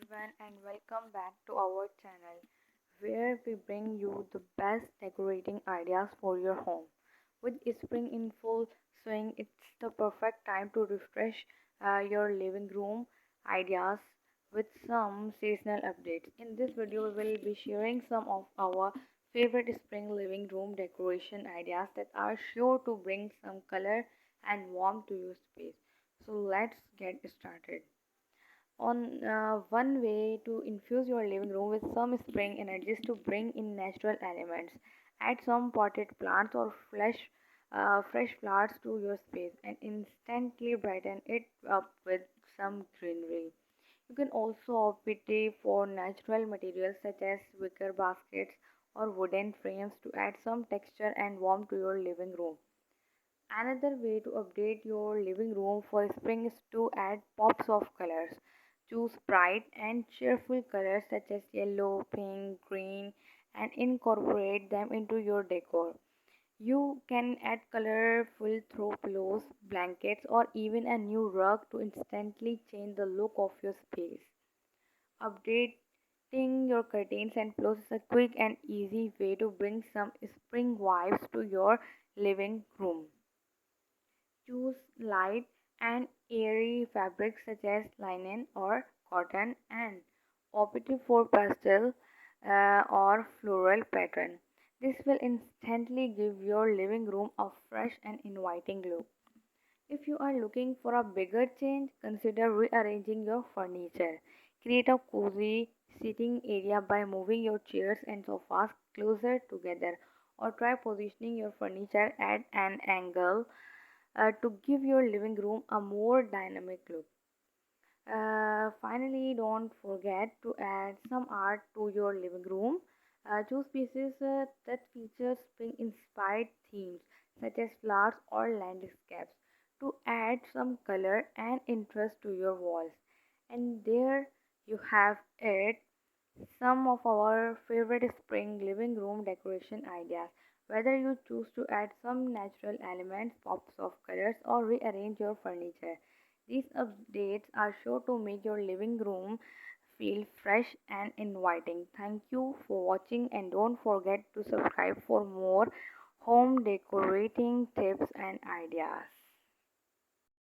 everyone, and welcome back to our channel where we bring you the best decorating ideas for your home. With spring in full swing, it's the perfect time to refresh your living room ideas with some seasonal updates. In this video, we will be sharing some of our favorite spring living room decoration ideas that are sure to bring some color and warmth to your space. So let's get started. On one way to infuse your living room with some spring energy is to bring in natural elements. Add some potted plants or fresh flowers to your space and instantly brighten it up with some greenery. You can also opt for natural materials such as wicker baskets or wooden frames to add some texture and warmth to your living room. Another way to update your living room for spring is to add pops of colors. Choose bright and cheerful colors such as yellow, pink, green, and incorporate them into your decor. You can add colorful throw pillows, blankets, or even a new rug to instantly change the look of your space. Updating your curtains and pillows is a quick and easy way to bring some spring vibes to your living room. Choose light and airy fabrics such as linen or cotton and opt for pastel or floral pattern. This will instantly give your living room a fresh and inviting look. If you are looking for a bigger change, consider rearranging your furniture. Create a cozy sitting area by moving your chairs and sofas closer together, or try positioning your furniture at an angle to give your living room a more dynamic look. Finally, don't forget to add some art to your living room. Choose pieces that feature spring inspired themes such as flowers or landscapes to add some color and interest to your walls. And there you have it, some of our favorite spring living room decoration ideas. Whether you choose to add some natural elements, pops of colors, or rearrange your furniture, these updates are sure to make your living room feel fresh and inviting. Thank you for watching, and don't forget to subscribe for more home decorating tips and ideas.